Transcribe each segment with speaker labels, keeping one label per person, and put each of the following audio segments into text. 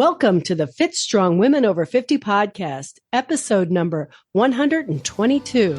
Speaker 1: Welcome to the Fit Strong Women Over 50 podcast, episode number 122.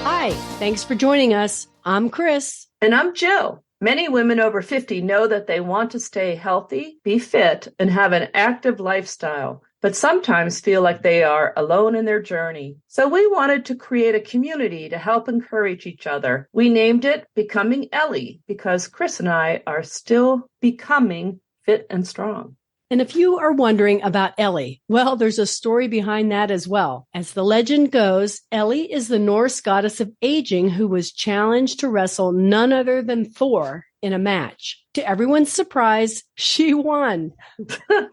Speaker 1: Hi, thanks for joining us. I'm Chris.
Speaker 2: And I'm Jill. Many women over 50 know that they want to stay healthy, be fit, and have an active lifestyle, but sometimes feel like they are alone in their journey. So we wanted to create a community to help encourage each other. We named it Becoming Ellie because Chris and I are still becoming fit and strong.
Speaker 1: And if you are wondering about Ellie, well, there's a story behind that as well. As the legend goes, Ellie is the Norse goddess of aging who was challenged to wrestle none other than Thor in a match. To everyone's surprise, she won.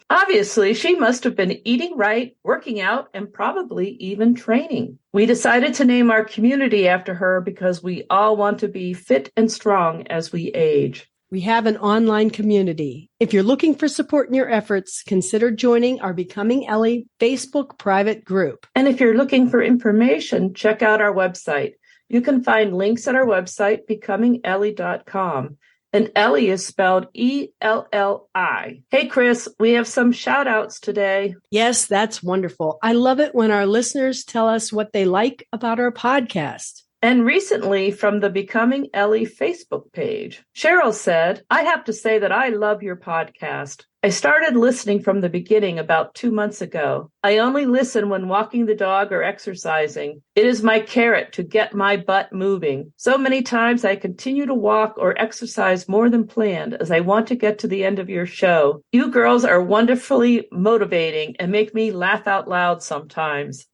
Speaker 2: Obviously, she must have been eating right, working out, and probably even training. We decided to name our community after her because we all want to be fit and strong as we age.
Speaker 1: We have an online community. If you're looking for support in your efforts, consider joining our Becoming Ellie Facebook private group.
Speaker 2: And if you're looking for information, check out our website. You can find links at our website, becomingellie.com. And Ellie is spelled E-L-L-I. Hey, Chris, we have some shout outs today.
Speaker 1: Yes, that's wonderful. I love it when our listeners tell us what they like about our podcast.
Speaker 2: And recently from the Becoming Ellie Facebook page, Cheryl said, I have to say that I love your podcast. I started listening from the beginning about 2 months ago. I only listen when walking the dog or exercising. It is my carrot to get my butt moving. So many times I continue to walk or exercise more than planned as I want to get to the end of your show. You girls are wonderfully motivating and make me laugh out loud sometimes.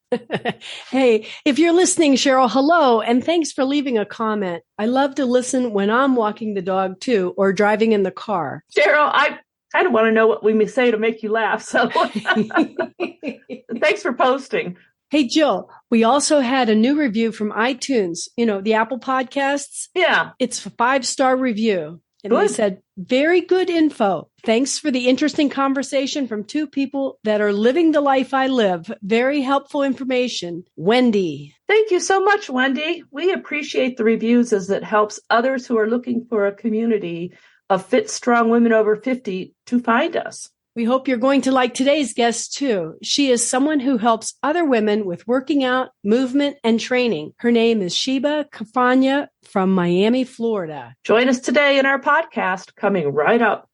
Speaker 1: Hey, if you're listening, Cheryl, hello, and thanks for leaving a comment. I love to listen when I'm walking the dog too, or driving in the car.
Speaker 2: Cheryl, I kind of want to know what we may say to make you laugh. So thanks for posting.
Speaker 1: Hey, Jill, we also had a new review from iTunes, the Apple Podcasts.
Speaker 2: Yeah.
Speaker 1: It's a 5-star review. And
Speaker 2: Good.
Speaker 1: They said, very good info. Thanks for the interesting conversation from two people that are living the life I live. Very helpful information. Wendy.
Speaker 2: Thank you so much, Wendy. We appreciate the reviews as it helps others who are looking for a community of fit, strong women over 50 to find us.
Speaker 1: We hope you're going to like today's guest too. She is someone who helps other women with working out, movement, and training. Her name is Shebah Carfagna from Miami, Florida.
Speaker 2: Join us today in our podcast coming right up.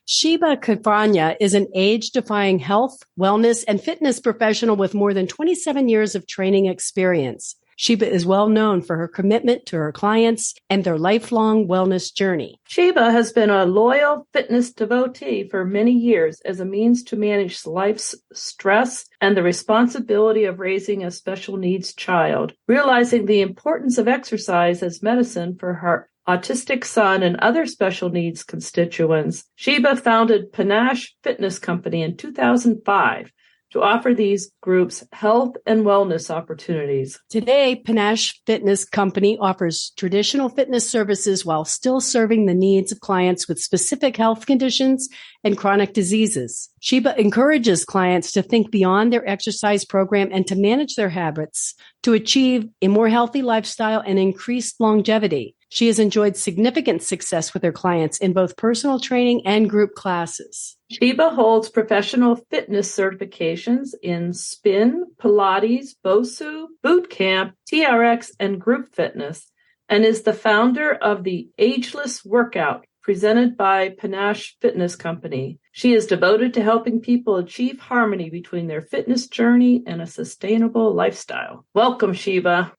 Speaker 1: Shebah Carfagna is an age-defying health, wellness, and fitness professional with more than 27 years of training experience. Shebah is well known for her commitment to her clients and their lifelong wellness journey.
Speaker 2: Shebah has been a loyal fitness devotee for many years as a means to manage life's stress and the responsibility of raising a special needs child, realizing the importance of exercise as medicine for her autistic son and other special needs constituents. Shebah founded Panache Fitness Company in 2005. to offer these groups health and wellness opportunities.
Speaker 1: Today, Panache Fitness Company offers traditional fitness services while still serving the needs of clients with specific health conditions and chronic diseases. Shebah encourages clients to think beyond their exercise program and to manage their habits to achieve a more healthy lifestyle and increased longevity. She has enjoyed significant success with her clients in both personal training and group classes.
Speaker 2: Shebah holds professional fitness certifications in spin, Pilates, BOSU, boot camp, TRX and Group Fitness, and is the founder of the AGELESS WORKOUT, presented by Panache Fitness Company. She is devoted to helping people achieve harmony between their fitness journey and a sustainable lifestyle. Welcome, Shebah.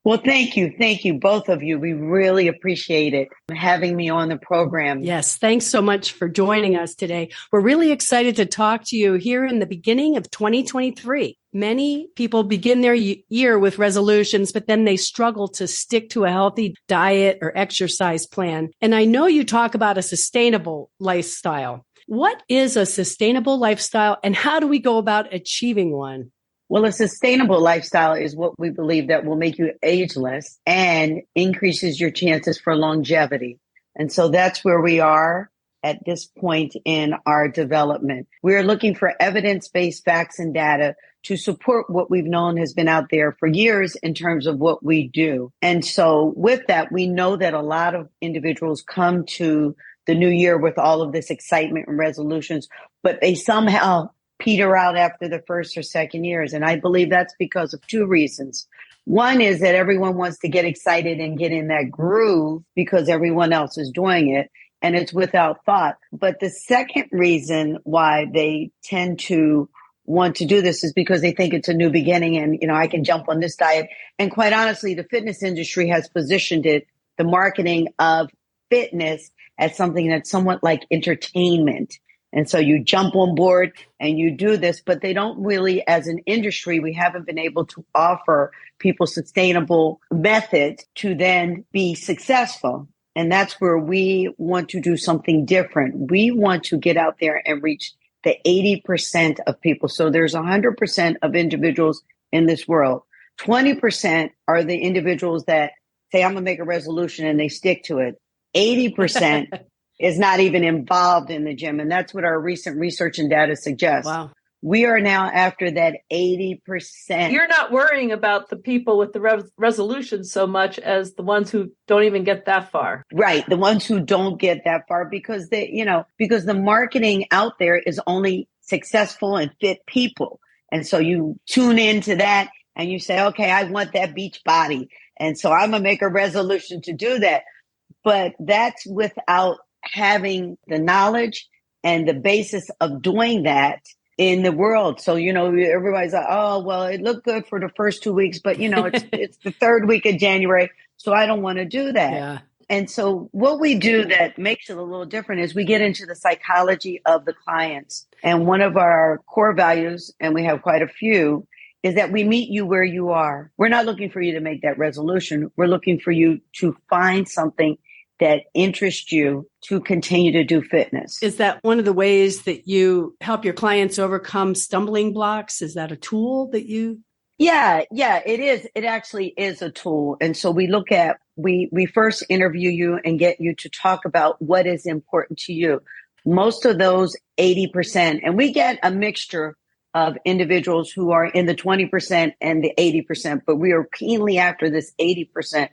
Speaker 3: Well, thank you. Thank you, both of you. We really appreciate it, having me on the program.
Speaker 1: Yes, thanks so much for joining us today. We're really excited to talk to you here in the beginning of 2023. Many people begin their year with resolutions, but then they struggle to stick to a healthy diet or exercise plan. And I know you talk about a sustainable lifestyle. What is a sustainable lifestyle, and how do we go about achieving one?
Speaker 3: Well, a sustainable lifestyle is what we believe that will make you ageless and increases your chances for longevity. And so that's where we are at this point in our development. We're looking for evidence-based facts and data to support what we've known has been out there for years in terms of what we do. And so with that, we know that a lot of individuals come to the new year with all of this excitement and resolutions, but they somehow peter out after the first or second years. And I believe that's because of two reasons. One is that everyone wants to get excited and get in that groove because everyone else is doing it, and it's without thought. But the second reason why they tend to want to do this is because they think it's a new beginning and, I can jump on this diet. And quite honestly, the fitness industry has positioned it, the marketing of fitness, as something that's somewhat like entertainment. And so you jump on board and you do this, but they don't really, as an industry, we haven't been able to offer people sustainable methods to then be successful. And that's where we want to do something different. We want to get out there and reach the 80% of people. So there's 100% of individuals in this world. 20% are the individuals that say, I'm going to make a resolution and they stick to it. 80% is not even involved in the gym. And that's what our recent research and data suggests.
Speaker 1: Wow.
Speaker 3: We are now after that 80%.
Speaker 2: You're not worrying about the people with the resolutions so much as the ones who don't even get that far.
Speaker 3: Right. The ones who don't get that far because because the marketing out there is only successful and fit people. And so you tune into that and you say, okay, I want that beach body. And so I'm going to make a resolution to do that. But that's without having the knowledge and the basis of doing that in the world. So, everybody's like, oh, well, it looked good for the first 2 weeks, but it's the third week of January. So I don't want to do that.
Speaker 1: Yeah.
Speaker 3: And so what we do that makes it a little different is we get into the psychology of the clients. And one of our core values, and we have quite a few, is that we meet you where you are. We're not looking for you to make that resolution. We're looking for you to find something that interests you to continue to do fitness.
Speaker 1: Is that one of the ways that you help your clients overcome stumbling blocks? Is that a tool that you?
Speaker 3: Yeah, it is. It actually is a tool. And so we look at, we first interview you and get you to talk about what is important to you. Most of those 80%, and we get a mixture of individuals who are in the 20% and the 80%, but we are keenly after this 80%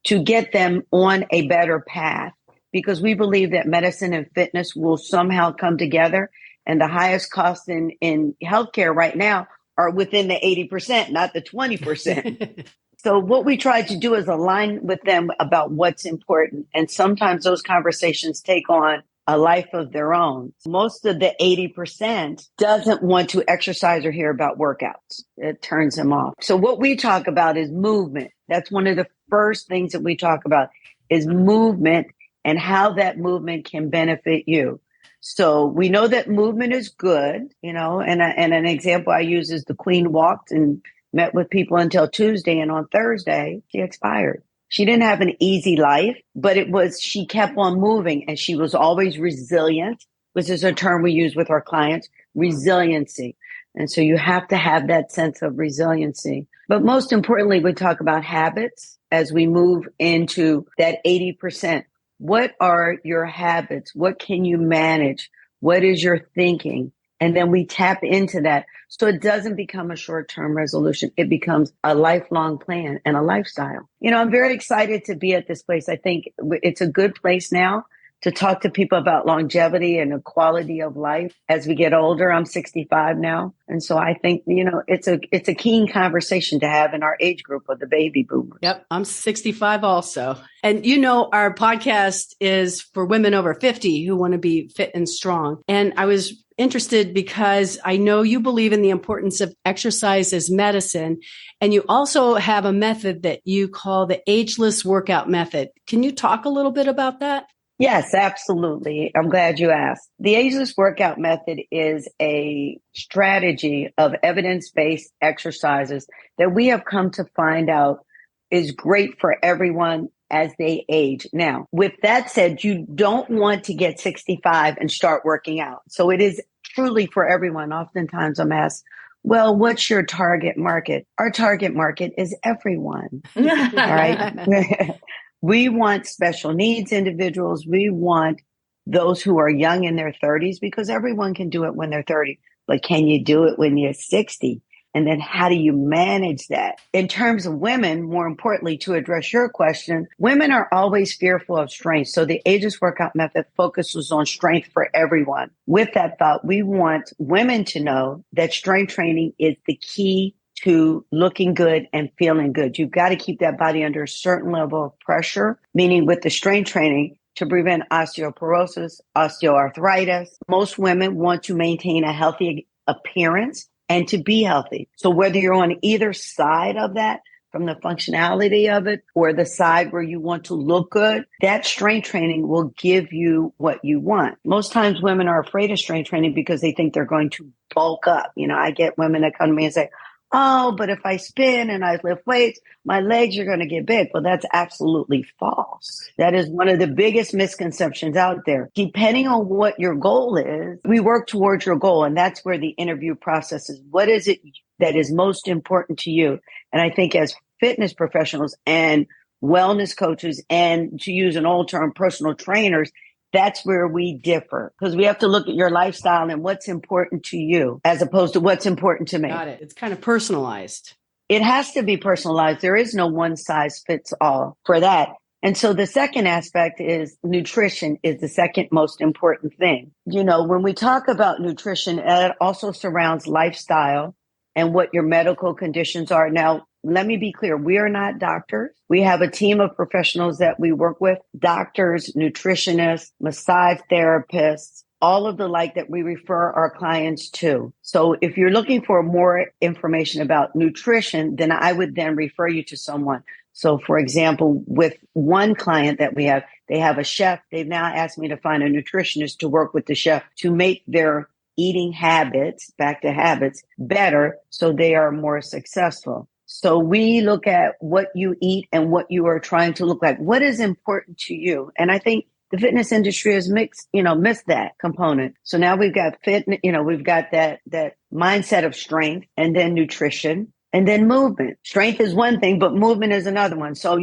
Speaker 3: to get them on a better path, because we believe that medicine and fitness will somehow come together. And the highest costs in healthcare right now are within the 80%, not the 20%. So what we try to do is align with them about what's important. And sometimes those conversations take on a life of their own. Most of the 80% doesn't want to exercise or hear about workouts. It turns them off. So what we talk about is movement. That's one of the first things that we talk about is movement and how that movement can benefit you. So we know that movement is good, and an example I use is the Queen walked and met with people until Tuesday, and on Thursday she expired. She didn't have an easy life, but she kept on moving, and she was always resilient, which is a term we use with our clients, resiliency. And so you have to have that sense of resiliency. But most importantly, we talk about habits as we move into that 80%. What are your habits? What can you manage? What is your thinking? And then we tap into that. So it doesn't become a short-term resolution. It becomes a lifelong plan and a lifestyle. I'm very excited to be at this place. I think it's a good place now to talk to people about longevity and the quality of life as we get older. I'm 65 now. And so I think, it's a keen conversation to have in our age group of the baby boomers.
Speaker 1: Yep. I'm 65 also. And our podcast is for women over 50 who want to be fit and strong. And I was interested because I know you believe in the importance of exercise as medicine. And you also have a method that you call the ageless workout method. Can you talk a little bit about that?
Speaker 3: Yes, absolutely. I'm glad you asked. The ageless workout method is a strategy of evidence-based exercises that we have come to find out is great for everyone as they age. Now, with that said, you don't want to get 65 and start working out. So it is truly for everyone. Oftentimes I'm asked, well, what's your target market? Our target market is everyone. All right. We want special needs individuals. We want those who are young in their 30s, because everyone can do it when they're 30. But can you do it when you're 60? And then how do you manage that? In terms of women, more importantly, to address your question, women are always fearful of strength. So the AGELESS workout method focuses on strength for everyone. With that thought, we want women to know that strength training is the key to looking good and feeling good. You've got to keep that body under a certain level of pressure, meaning with the strength training, to prevent osteoporosis, osteoarthritis. Most women want to maintain a healthy appearance and to be healthy. So whether you're on either side of that, from the functionality of it or the side where you want to look good, that strength training will give you what you want. Most times women are afraid of strength training because they think they're going to bulk up. I get women that come to me and say, oh, but if I spin and I lift weights, my legs are going to get big. Well, that's absolutely false. That is one of the biggest misconceptions out there. Depending on what your goal is, we work towards your goal. And that's where the interview process is. What is it that is most important to you? And I think as fitness professionals and wellness coaches, and to use an old term, personal trainers, that's where we differ, because we have to look at your lifestyle and what's important to you as opposed to what's important to me.
Speaker 1: Got it. It's kind of personalized.
Speaker 3: It has to be personalized. There is no one size fits all for that. And so the second aspect is nutrition is the second most important thing. When we talk about nutrition, it also surrounds lifestyle and what your medical conditions are. Now, let me be clear. We are not doctors. We have a team of professionals that we work with, doctors, nutritionists, massage therapists, all of the like that we refer our clients to. So if you're looking for more information about nutrition, then I would then refer you to someone. So for example, with one client that we have, they have a chef. They've now asked me to find a nutritionist to work with the chef to make their eating habits, back to habits, better so they are more successful. So we look at what you eat and what you are trying to look like. What is important to you? And I think the fitness industry has missed that component. So now we've got we've got that mindset of strength, and then nutrition, and then movement. Strength is one thing, but movement is another one. So,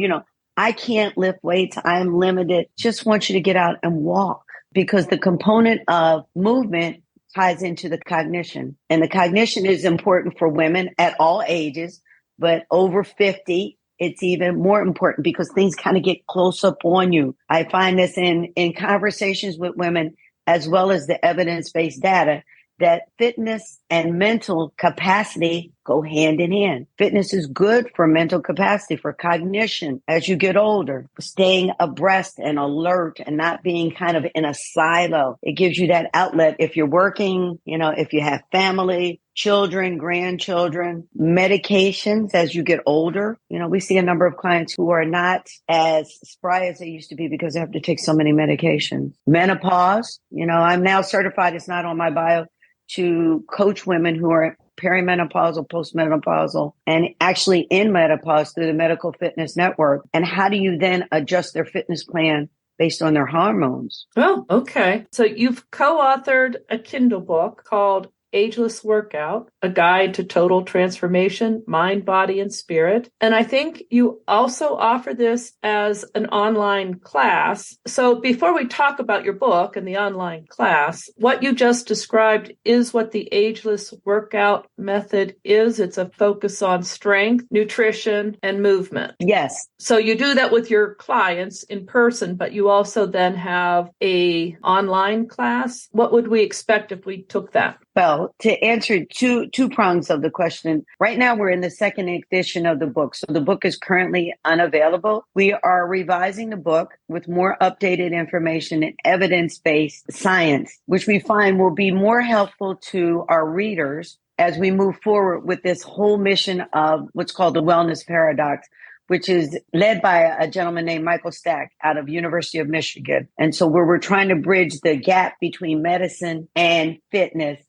Speaker 3: I can't lift weights. I'm limited. Just want you to get out and walk, because the component of movement ties into the cognition. And the cognition is important for women at all ages, but over 50, it's even more important because things kind of get close up on you. I find this in conversations with women, as well as the evidence-based data, that fitness and mental capacity go hand in hand. Fitness is good for mental capacity, for cognition as you get older, staying abreast and alert and not being kind of in a silo. It gives you that outlet if you're working, if you have family, children, grandchildren, medications as you get older. We see a number of clients who are not as spry as they used to be because they have to take so many medications. Menopause, I'm now certified, it's not on my bio, to coach women who are perimenopausal, postmenopausal, and actually in menopause through the Medical Fitness Network. And how do you then adjust their fitness plan based on their hormones?
Speaker 2: Oh, okay. So you've co-authored a Kindle book called AGELESS WORKOUT, A Guide to Total Transformation, Mind, Body, and Spirit. And I think you also offer this as an online class. So before we talk about your book and the online class, what you just described is what the AGELESS workout method is. It's a focus on strength, nutrition, and movement.
Speaker 3: Yes.
Speaker 2: So you do that with your clients in person, but you also then have a online class. What would we expect if we took that?
Speaker 3: Well, to answer two prongs of the question, right now we're in the second edition of the book. So the book is currently unavailable. We are revising the book with more updated information and evidence-based science, which we find will be more helpful to our readers as we move forward with this whole mission of what's called the wellness paradox, which is led by a gentleman named Michael Stack out of University of Michigan. And so we're trying to bridge the gap between medicine and fitness.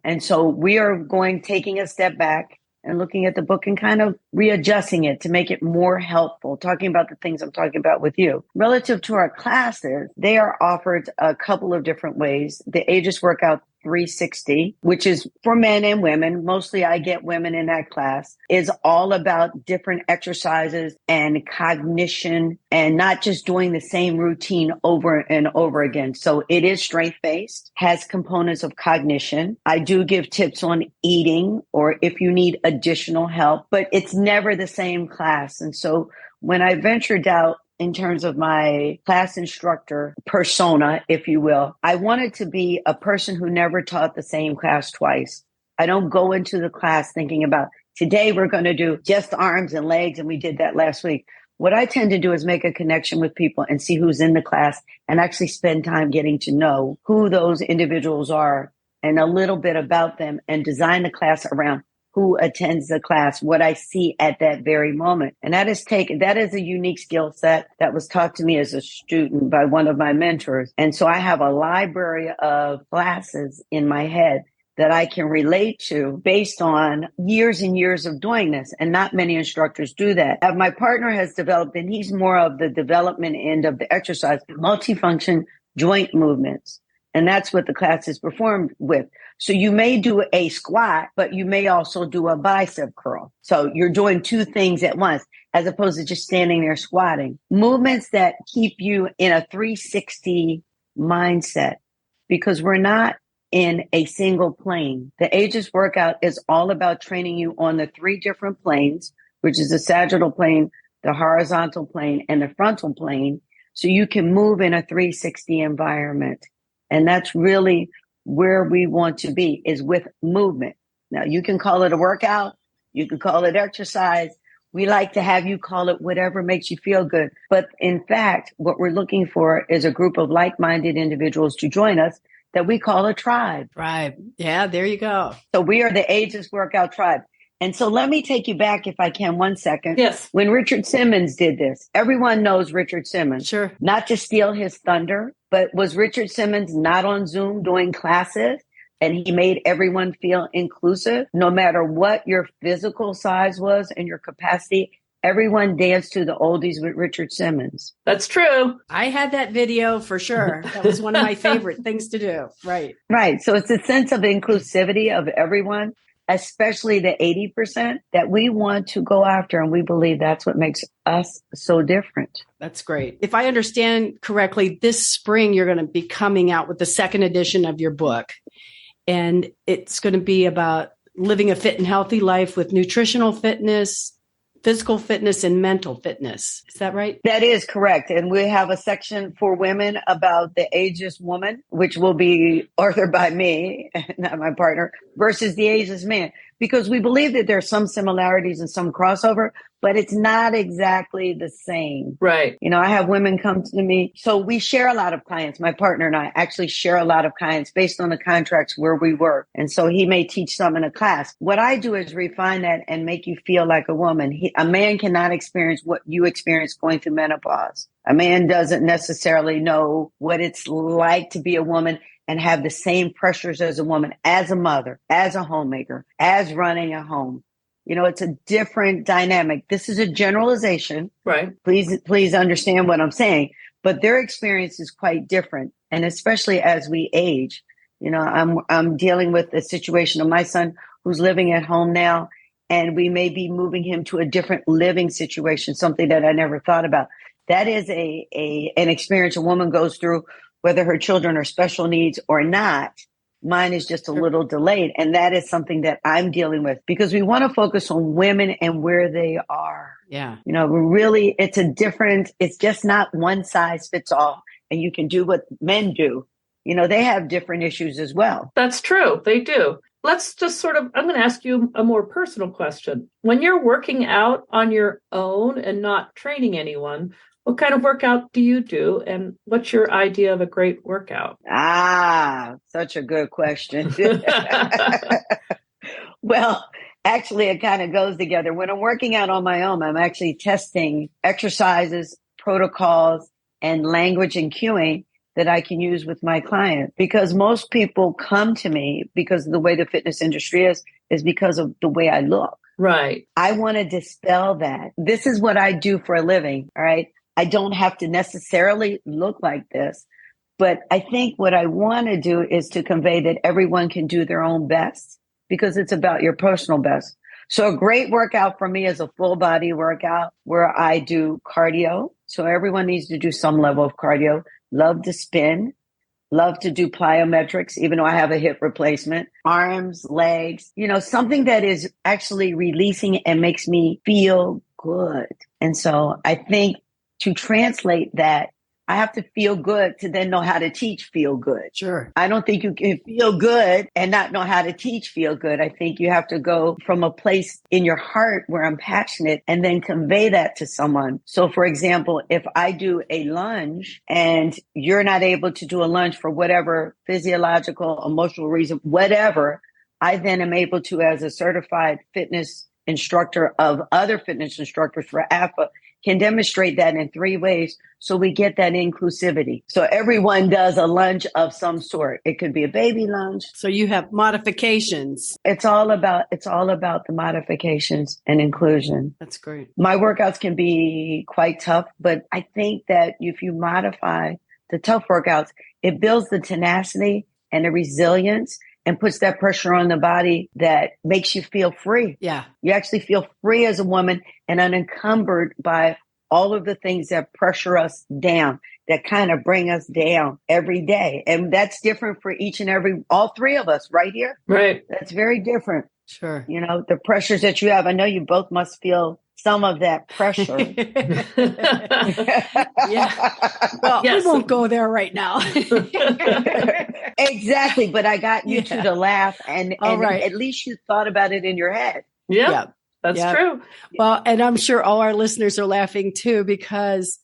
Speaker 3: And so we are taking a step back and looking at the book and kind of readjusting it to make it more helpful, talking about the things I'm talking about with you. Relative to our classes, they are offered a couple of different ways. The AGELESS workout 360, which is for men and women. Mostly I get women in that class, is all about different exercises and cognition and not just doing the same routine over and over again. So it is strength-based, has components of cognition. I do give tips on eating or if you need additional help, but it's never the same class. And so when I ventured out in terms of my class instructor persona, if you will, I wanted to be a person who never taught the same class twice. I don't go into the class thinking about today we're going to do just arms and legs, and we did that last week. What I tend to do is make a connection with people and see who's in the class and actually spend time getting to know who those individuals are and a little bit about them and design the class around who attends the class, what I see at that very moment. And that is a unique skill set that was taught to me as a student by one of my mentors. And so I have a library of classes in my head that I can relate to based on years and years of doing this. And not many instructors do that. My partner has developed, and he's more of the development end of the exercise, multifunction joint movements. And that's what the class is performed with. So you may do a squat, but you may also do a bicep curl. So you're doing two things at once, as opposed to just standing there squatting. Movements that keep you in a 360 mindset, because we're not in a single plane. The AGELESS workout is all about training you on the three different planes, which is the sagittal plane, the horizontal plane, and the frontal plane. So you can move in a 360 environment. And that's really where we want to be, is with movement. Now, you can call it a workout. You can call it exercise. We like to have you call it whatever makes you feel good. But in fact, what we're looking for is a group of like-minded individuals to join us that we call a tribe.
Speaker 1: Tribe. Yeah, there you go.
Speaker 3: So we are the AGELESS Workout Tribe. And so let me take you back, if I can, 1 second.
Speaker 2: Yes.
Speaker 3: When Richard Simmons did this, everyone knows Richard Simmons.
Speaker 1: Sure.
Speaker 3: Not to steal his thunder, but was Richard Simmons not on Zoom doing classes? And he made everyone feel inclusive, no matter what your physical size was and your capacity. Everyone danced to the oldies with Richard Simmons.
Speaker 2: That's true.
Speaker 1: I had that video for sure. That was one of my favorite things to do. Right.
Speaker 3: Right. So it's a sense of inclusivity of everyone, especially the 80% that we want to go after. And we believe that's what makes us so different.
Speaker 1: That's great. If I understand correctly, this spring, you're going to be coming out with the second edition of your book. And it's going to be about living a fit and healthy life with nutritional fitness, physical fitness, and mental fitness. Is that right?
Speaker 3: That is correct. And we have a section for women about the ageless woman, which will be authored by me, not my partner, versus the ageless man. Because we believe that there are some similarities and some crossover, but it's not exactly the same.
Speaker 2: Right.
Speaker 3: You know, I have women come to me. So we share a lot of clients. My partner and I actually share a lot of clients based on the contracts where we work. And so he may teach some in a class. What I do is refine that and make you feel like a woman. A man cannot experience what you experience going through menopause. A man doesn't necessarily know what it's like to be a woman and have the same pressures as a woman, as a mother, as a homemaker, as running a home. You know, it's a different dynamic. This is a generalization.
Speaker 2: Right.
Speaker 3: Please understand what I'm saying. But their experience is quite different. And especially as we age, you know, I'm dealing with the situation of my son who's living at home now, and we may be moving him to a different living situation, something that I never thought about. That is an experience a woman goes through, whether her children are special needs or not. Mine is just a little delayed. And that is something that I'm dealing with, because we want to focus on women and where they are.
Speaker 1: Yeah.
Speaker 3: You know, it's just not one size fits all. And you can do what men do. You know, they have different issues as well.
Speaker 2: That's true. They do. Let's just I'm going to ask you a more personal question. When you're working out on your own and not training anyone, what kind of workout do you do? And what's your idea of a great workout?
Speaker 3: Such a good question. Well, actually, it kind of goes together. When I'm working out on my own, I'm actually testing exercises, protocols, and language and cueing that I can use with my client. Because most people come to me because of the way the fitness industry is because of the way I look.
Speaker 2: Right.
Speaker 3: I want to dispel that. This is what I do for a living. All right. I don't have to necessarily look like this, But I think what I want to do is to convey that everyone can do their own best because it's about your personal best. So a great workout for me is a full body workout where I do cardio. So everyone needs to do some level of cardio. Love to spin. Love to do plyometrics, even though I have a hip replacement. Arms, legs, something that is actually releasing and makes me feel good. And so I think to translate that, I have to feel good to then know how to teach feel good.
Speaker 1: Sure.
Speaker 3: I don't think you can feel good and not know how to teach feel good. I think you have to go from a place in your heart where I'm passionate and then convey that to someone. So for example, if I do a lunge and you're not able to do a lunge for whatever physiological, emotional reason, whatever, I then am able to, as a certified fitness instructor of other fitness instructors for AFA, can demonstrate that in 3 ways. So we get that inclusivity. So everyone does a lunge of some sort. It could be a baby lunge.
Speaker 1: So you have modifications.
Speaker 3: It's all about the modifications and inclusion.
Speaker 1: That's great.
Speaker 3: My workouts can be quite tough, but I think that if you modify the tough workouts, it builds the tenacity and the resilience and puts that pressure on the body that makes you feel free.
Speaker 1: Yeah.
Speaker 3: You actually feel free as a woman and unencumbered by all of the things that pressure us down, that kind of bring us down every day. And that's different for all 3 of us right here.
Speaker 2: Right.
Speaker 3: That's very different.
Speaker 1: Sure.
Speaker 3: The pressures that you have. I know you both must feel some of that pressure.
Speaker 1: Yeah. Well,
Speaker 2: Yes.
Speaker 1: we won't go there right now.
Speaker 3: Exactly. But I got you two to laugh and
Speaker 1: right.
Speaker 3: At least you thought about it in your head.
Speaker 2: Yeah. That's true.
Speaker 1: Well, and I'm sure all our listeners are laughing too, because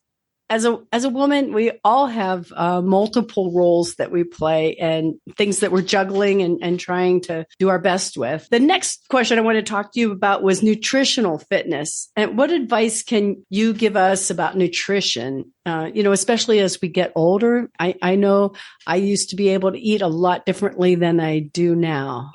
Speaker 1: as a woman, we all have multiple roles that we play and things that we're juggling and trying to do our best with. The next question I want to talk to you about was nutritional fitness. And what advice can you give us about nutrition? Especially as we get older. I know I used to be able to eat a lot differently than I do now.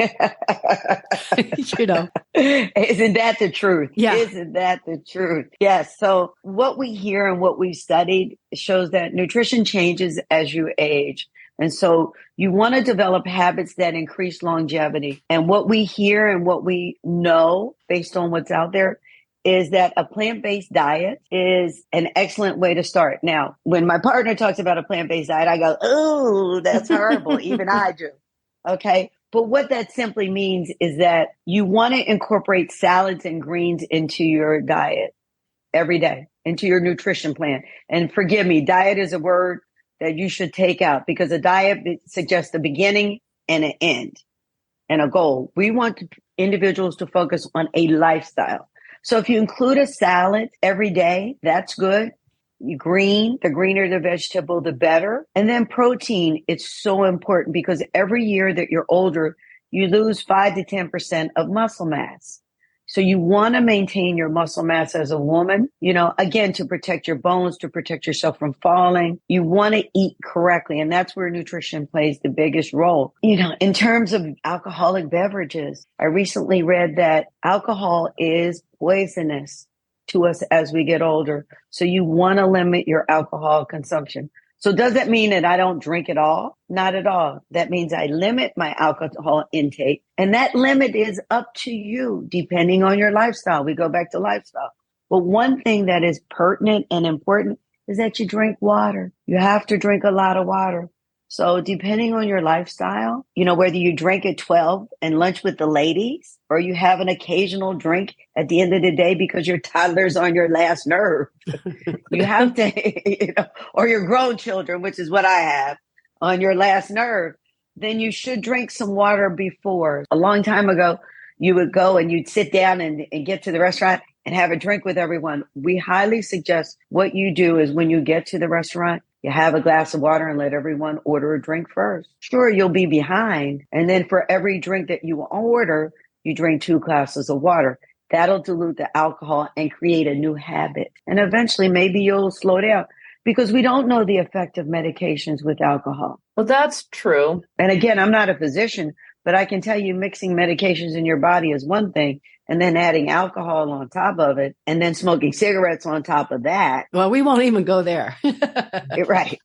Speaker 3: Isn't that the truth?
Speaker 1: Yeah.
Speaker 3: Isn't that the truth? Yes. So what we hear and what we studied shows that nutrition changes as you age. And so you want to develop habits that increase longevity. And what we hear and what we know based on what's out there is that a plant-based diet is an excellent way to start. Now, when my partner talks about a plant-based diet, I go, oh, that's horrible. Even I do. Okay. But what that simply means is that you want to incorporate salads and greens into your diet every day, into your nutrition plan. And forgive me, diet is a word that you should take out because a diet suggests a beginning and an end and a goal. We want individuals to focus on a lifestyle. So if you include a salad every day, that's good. The greener the vegetable, the better. And then protein, it's so important because every year that you're older, you lose 5 to 10% of muscle mass. So you want to maintain your muscle mass as a woman, again, to protect your bones, to protect yourself from falling. You want to eat correctly. And that's where nutrition plays the biggest role. In terms of alcoholic beverages, I recently read that alcohol is poisonous to us as we get older. So you want to limit your alcohol consumption. So does that mean that I don't drink at all? Not at all. That means I limit my alcohol intake. And that limit is up to you, depending on your lifestyle. We go back to lifestyle. But one thing that is pertinent and important is that you drink water. You have to drink a lot of water. So depending on your lifestyle, whether you drink at 12 and lunch with the ladies, or you have an occasional drink at the end of the day because your toddler's on your last nerve, you have to, or your grown children, which is what I have, on your last nerve, then you should drink some water before. A long time ago, you would go and you'd sit down and get to the restaurant and have a drink with everyone. We highly suggest what you do is when you get to the restaurant, you have a glass of water and let everyone order a drink first. Sure, you'll be behind. And then for every drink that you order, you drink 2 glasses of water. That'll dilute the alcohol and create a new habit. And eventually, maybe you'll slow down because we don't know the effect of medications with alcohol.
Speaker 2: Well, that's true.
Speaker 3: And again, I'm not a physician, But I can tell you mixing medications in your body is one thing, and then adding alcohol on top of it, and then smoking cigarettes on top of that.
Speaker 1: Well, we won't even go there.
Speaker 3: Right.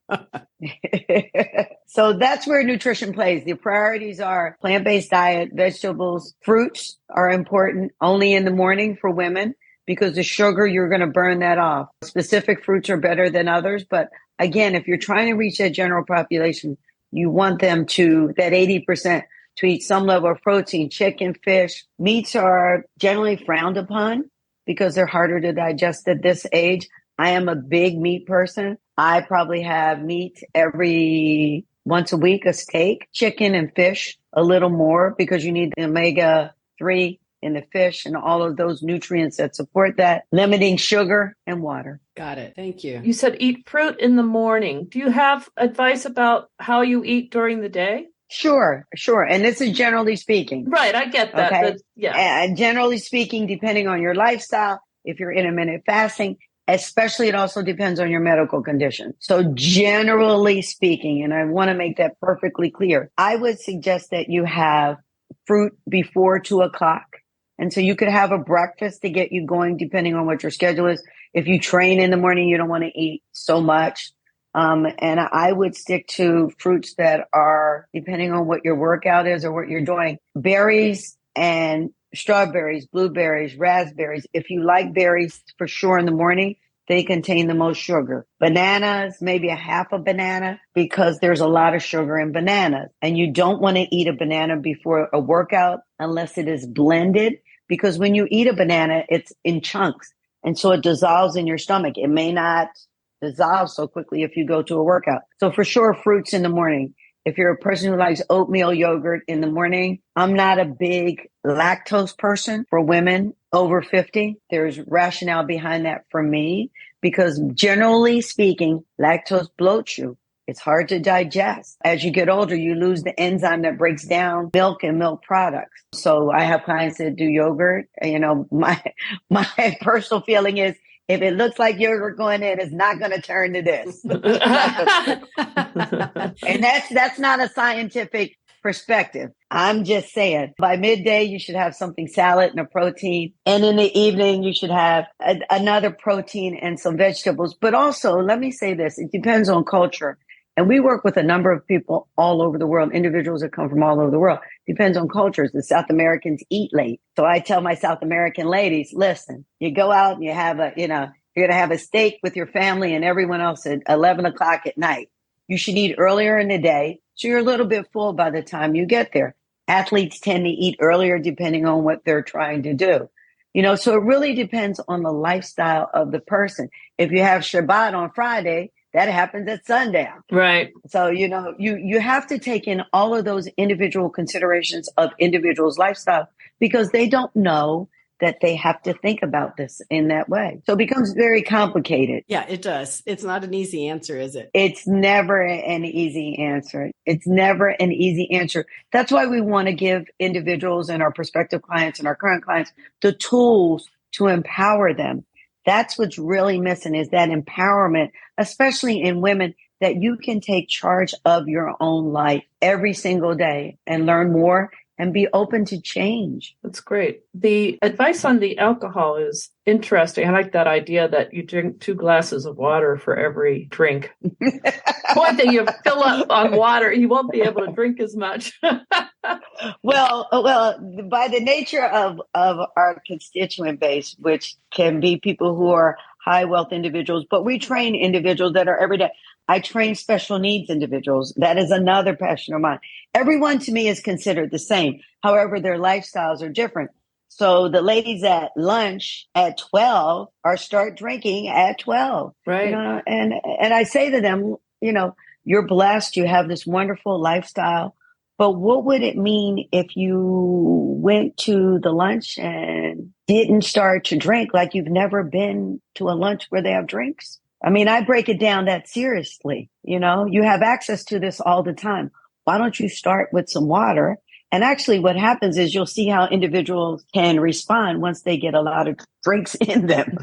Speaker 3: So that's where nutrition plays. The priorities are plant-based diet, vegetables, fruits are important only in the morning for women because the sugar, you're going to burn that off. Specific fruits are better than others. But again, if you're trying to reach that general population, you want them to, that 80%, to eat some level of protein, chicken, fish. Meats are generally frowned upon because they're harder to digest at this age. I am a big meat person. I probably have meat every once a week, a steak, chicken and fish, a little more because you need the omega-3 in the fish and all of those nutrients that support that, limiting sugar and water.
Speaker 1: Got it. Thank you.
Speaker 2: You said eat fruit in the morning. Do you have advice about how you eat during the day?
Speaker 3: Sure. And this is generally speaking.
Speaker 2: Right. I get that.
Speaker 3: Okay.
Speaker 2: Yeah.
Speaker 3: And generally speaking, depending on your lifestyle, if you're intermittent fasting, especially it also depends on your medical condition. So generally speaking, and I want to make that perfectly clear, I would suggest that you have fruit before 2:00. And so you could have a breakfast to get you going, depending on what your schedule is. If you train in the morning, you don't want to eat so much. And I would stick to fruits that are, depending on what your workout is or what you're doing, berries and strawberries, blueberries, raspberries. If you like berries, for sure in the morning, they contain the most sugar. Bananas, maybe a half a banana, because there's a lot of sugar in bananas. And you don't want to eat a banana before a workout unless it is blended, because when you eat a banana, it's in chunks. And so it dissolves in your stomach. It may not dissolve so quickly if you go to a workout. So for sure, fruits in the morning. If you're a person who likes oatmeal yogurt in the morning, I'm not a big lactose person for women over 50. There's rationale behind that for me because generally speaking, lactose bloats you. It's hard to digest. As you get older, you lose the enzyme that breaks down milk and milk products. So I have clients that do yogurt. You know, my personal feeling is if it looks like yogurt going in, it's not going to turn to this. And that's not a scientific perspective. I'm just saying by midday, you should have something salad and a protein. And in the evening, you should have another protein and some vegetables. But also, let me say this, it depends on culture. And we work with a number of people all over the world, individuals that come from all over the world. Depends on cultures. The South Americans eat late. So I tell my South American ladies, listen, you go out and you have you're going to have a steak with your family and everyone else at 11 o'clock at night. You should eat earlier in the day. So you're a little bit full by the time you get there. Athletes tend to eat earlier depending on what they're trying to do. So it really depends on the lifestyle of the person. If you have Shabbat on Friday, that happens at sundown.
Speaker 2: Right.
Speaker 3: So, you have to take in all of those individual considerations of individuals' lifestyle because they don't know that they have to think about this in that way. So it becomes very complicated.
Speaker 1: Yeah, it does. It's not an easy answer, is it?
Speaker 3: It's never an easy answer. It's never an easy answer. That's why we want to give individuals and our prospective clients and our current clients the tools to empower them. That's what's really missing is that empowerment, especially in women, that you can take charge of your own life every single day and learn more and be open to change.
Speaker 2: That's great. The advice on the alcohol is interesting. I like that idea that you drink 2 glasses of water for every drink. One thing, you fill up on water, you won't be able to drink as much.
Speaker 3: Well, by the nature of our constituent base, which can be people who are high wealth individuals, but we train individuals that are everyday. I train special needs individuals. That is another passion of mine. Everyone to me is considered the same. However, their lifestyles are different. So the ladies at lunch at 12 start drinking at 12.
Speaker 2: Right.
Speaker 3: And I say to them, you're blessed. You have this wonderful lifestyle. But what would it mean if you went to the lunch and didn't start to drink like you've never been to a lunch where they have drinks? I mean, I break it down that seriously. You have access to this all the time. Why don't you start with some water? And actually what happens is you'll see how individuals can respond once they get a lot of drinks in them.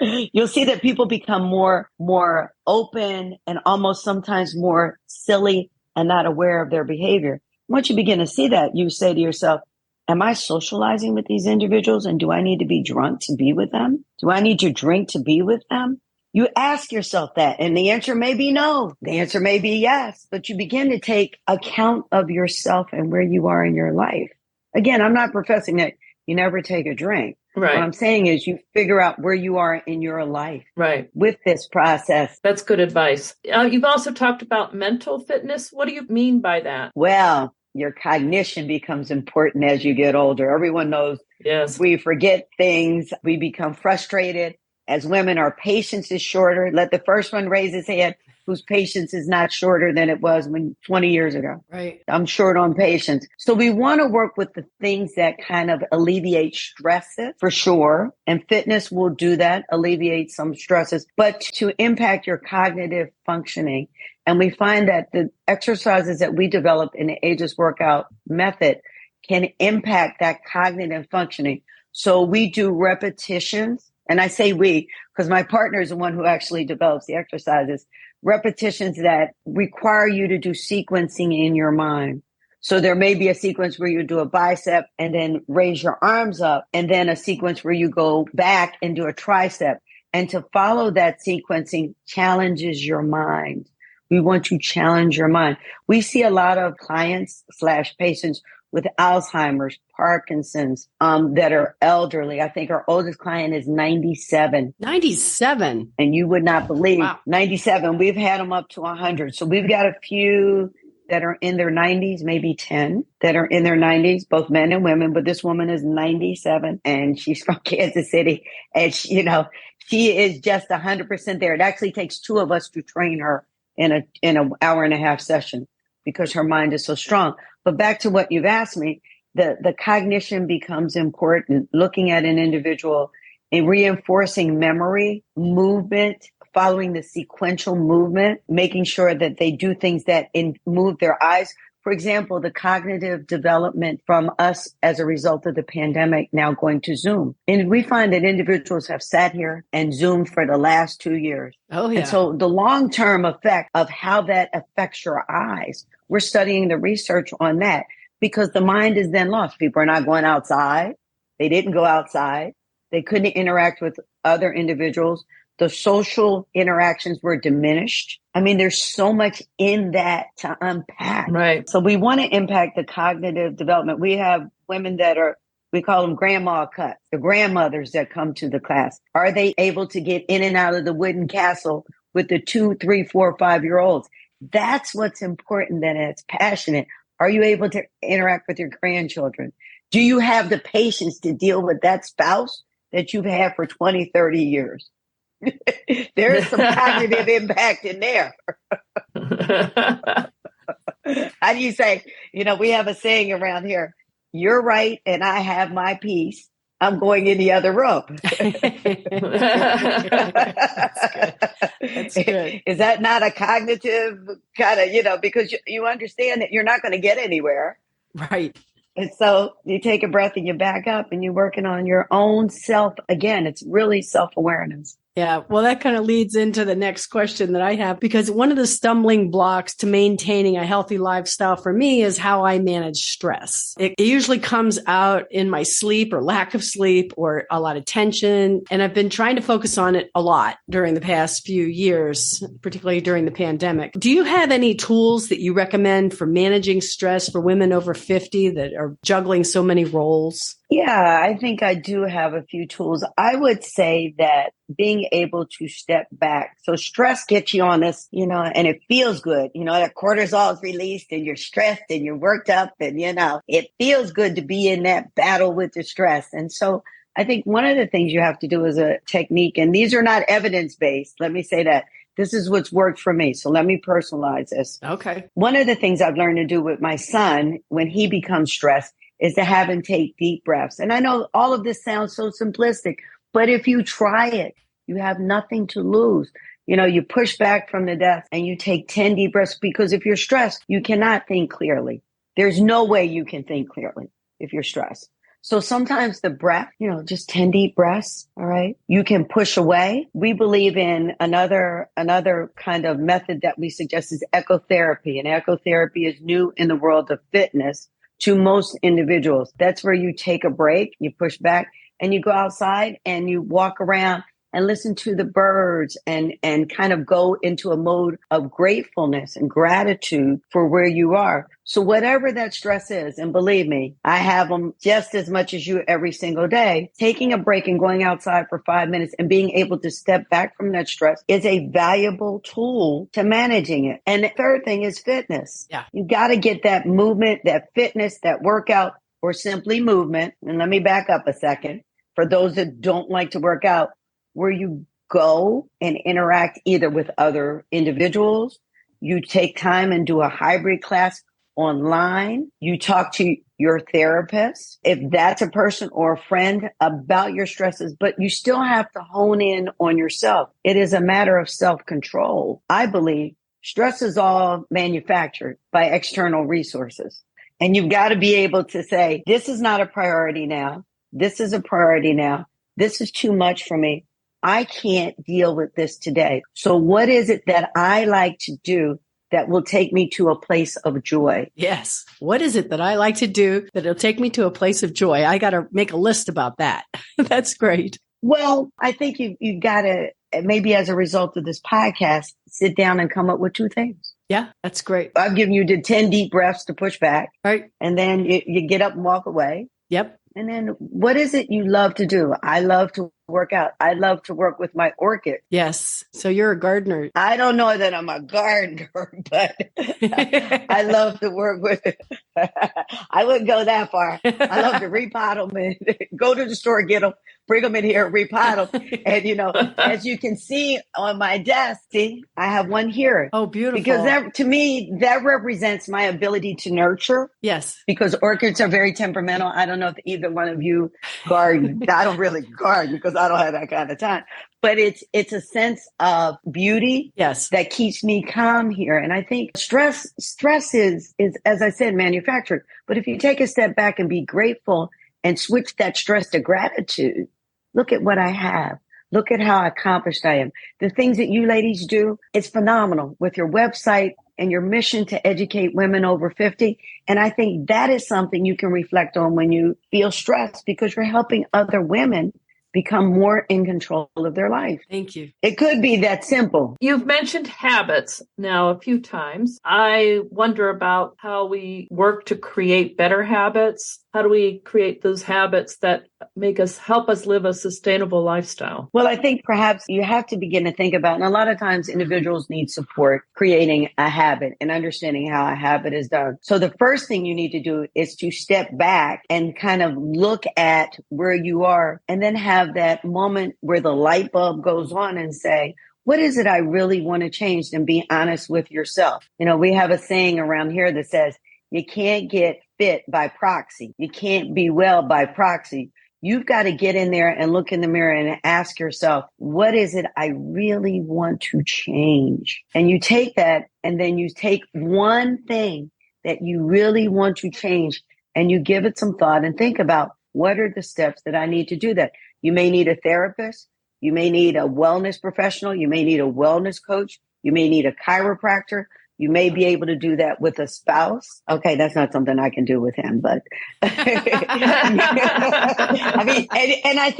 Speaker 3: You'll see that people become more open and almost sometimes more silly and not aware of their behavior. Once you begin to see that, you say to yourself, am I socializing with these individuals? And do I need to be drunk to be with them? Do I need to drink to be with them? You ask yourself that, and the answer may be no. The answer may be yes, but you begin to take account of yourself and where you are in your life. Again, I'm not professing that you never take a drink.
Speaker 2: Right.
Speaker 3: What I'm saying is you figure out where you are in your life
Speaker 2: right.
Speaker 3: with this process.
Speaker 2: That's good advice. You've also talked about mental fitness. What do you mean by that?
Speaker 3: Well, your cognition becomes important as you get older. Everyone knows
Speaker 2: yes.
Speaker 3: We forget things. We become frustrated. As women, our patience is shorter. Let the first one raise his hand whose patience is not shorter than it was 20 years ago.
Speaker 1: Right.
Speaker 3: I'm short on patience. So we want to work with the things that kind of alleviate stresses for sure. And fitness will do that, alleviate some stresses, but to impact your cognitive functioning. And we find that the exercises that we develop in the AGELESS workout method can impact that cognitive functioning. So we do repetitions. And I say we, because my partner is the one who actually develops the exercises, repetitions that require you to do sequencing in your mind. So there may be a sequence where you do a bicep and then raise your arms up, and then a sequence where you go back and do a tricep. And to follow that sequencing challenges your mind. We want to challenge your mind. We see a lot of clients / patients with Alzheimer's, Parkinson's, that are elderly. I think our oldest client is 97.
Speaker 1: 97.
Speaker 3: And you would not believe,
Speaker 1: wow.
Speaker 3: 97. We've had them up to 100. So we've got a few that are in their 90s, maybe 10 that are in their 90s, both men and women. But this woman is 97 and she's from Kansas City. And she is just 100% there. It actually takes two of us to train her in an hour and a half session because her mind is so strong. But back to what you've asked me, the cognition becomes important, looking at an individual and reinforcing memory, movement, following the sequential movement, making sure that they do things that move their eyes. For example, the cognitive development from us as a result of the pandemic now going to Zoom. And we find that individuals have sat here and Zoomed for the last 2 years.
Speaker 1: Oh, yeah.
Speaker 3: And so the long-term effect of how that affects your eyes, we're studying the research on that because the mind is then lost. People are not going outside. They didn't go outside. They couldn't interact with other individuals. The social interactions were diminished. I mean, there's so much in that to unpack.
Speaker 2: Right.
Speaker 3: So we want to impact the cognitive development. We have women that we call them grandma cuts, the grandmothers that come to the class. Are they able to get in and out of the wooden castle with the 2, 3, 4, 5-year-olds? That's what's important, that it's passionate. Are you able to interact with your grandchildren? Do you have the patience to deal with that spouse that you've had for 20, 30 years? There's some cognitive impact in there. How do you say, we have a saying around here, you're right and I have my piece. I'm going in the other room.
Speaker 1: That's good.
Speaker 3: Is that not a cognitive kind of, because you understand that you're not going to get anywhere.
Speaker 1: Right.
Speaker 3: And so you take a breath and you back up and you're working on your own self. Again, it's really self-awareness.
Speaker 1: Yeah, well, that kind of leads into the next question that I have, because one of the stumbling blocks to maintaining a healthy lifestyle for me is how I manage stress. It usually comes out in my sleep or lack of sleep or a lot of tension. And I've been trying to focus on it a lot during the past few years, particularly during the pandemic. Do you have any tools that you recommend for managing stress for women over 50 that are juggling so many roles?
Speaker 3: Yeah, I think I do have a few tools. I would say that being able to step back. So stress gets you on this, and it feels good. That cortisol is released and you're stressed and you're worked up and, it feels good to be in that battle with the stress. And so I think one of the things you have to do is a technique, and these are not evidence-based. Let me say that. This is what's worked for me. So let me personalize this.
Speaker 1: Okay.
Speaker 3: One of the things I've learned to do with my son when he becomes stressed is to have him take deep breaths. And I know all of this sounds so simplistic, but if you try it, you have nothing to lose. You push back from the desk and you take 10 deep breaths, because if you're stressed, you cannot think clearly. There's no way you can think clearly if you're stressed. So sometimes the breath, just 10 deep breaths. All right. You can push away. We believe in another kind of method that we suggest is ecotherapy. And ecotherapy is new in the world of fitness to most individuals. That's where you take a break, you push back, and you go outside and you walk around and listen to the birds and kind of go into a mode of gratefulness and gratitude for where you are. So whatever that stress is, and believe me, I have them just as much as you every single day, taking a break and going outside for 5 minutes and being able to step back from that stress is a valuable tool to managing it. And the third thing is fitness.
Speaker 1: Yeah.
Speaker 3: You got to get that movement, that fitness, that workout, or simply movement. And let me back up a second. For those that don't like to work out, where you go and interact either with other individuals, you take time and do a hybrid class online, you talk to your therapist, if that's a person or a friend, about your stresses, but you still have to hone in on yourself. It is a matter of self-control. I believe stress is all manufactured by external resources. And you've got to be able to say, this is not a priority now. This is a priority now. This is too much for me. I can't deal with this today. So what is it that I like to do that will take me to a place of joy?
Speaker 1: Yes. What is it that I like to do that'll take me to a place of joy? I got to make a list about that. That's great.
Speaker 3: Well, I think you got to, maybe as a result of this podcast, sit down and come up with 2 things.
Speaker 1: Yeah, that's great.
Speaker 3: I've given you the 10 deep breaths to push back.
Speaker 1: Right.
Speaker 3: And then you get up and walk away.
Speaker 1: Yep.
Speaker 3: And then what is it you love to do? I love to work out. I love to work with my orchid.
Speaker 1: Yes. So you're a gardener.
Speaker 3: I don't know that I'm a gardener, but I love to work with it. I wouldn't go that far. I love to repot them and go to the store, get them, bring them in here, repot them. And, as you can see on my desk, see, I have one here.
Speaker 1: Oh, beautiful.
Speaker 3: Because to me, that represents my ability to nurture.
Speaker 1: Yes.
Speaker 3: Because orchids are very temperamental. I don't know if either one of you garden. I don't really garden because I don't have that kind of time. But it's a sense of beauty,
Speaker 1: yes,
Speaker 3: that keeps me calm here. And I think stress is, as I said, manufactured. But if you take a step back and be grateful and switch that stress to gratitude, look at what I have. Look at how accomplished I am. The things that you ladies do, it's phenomenal with your website and your mission to educate women over 50. And I think that is something you can reflect on when you feel stressed, because you're helping other women become more in control of their life.
Speaker 1: Thank you.
Speaker 3: It could be that simple.
Speaker 2: You've mentioned habits now a few times. I wonder about how we work to create better habits. How do we create those habits that help us live a sustainable lifestyle?
Speaker 3: Well, I think perhaps you have to begin to think about, and a lot of times individuals need support creating a habit and understanding how a habit is done. So the first thing you need to do is to step back and kind of look at where you are, and then have that moment where the light bulb goes on and say, what is it I really want to change? And be honest with yourself. We have a saying around here that says, you can't get fit by proxy. You can't be well by proxy. You've got to get in there and look in the mirror and ask yourself, what is it I really want to change? And you take that, and then you take one thing that you really want to change, and you give it some thought and think about, what are the steps that I need to do that? You may need a therapist. You may need a wellness professional. You may need a wellness coach. You may need a chiropractor. You may be able to do that with a spouse. Okay, that's not something I can do with him, but I mean, and I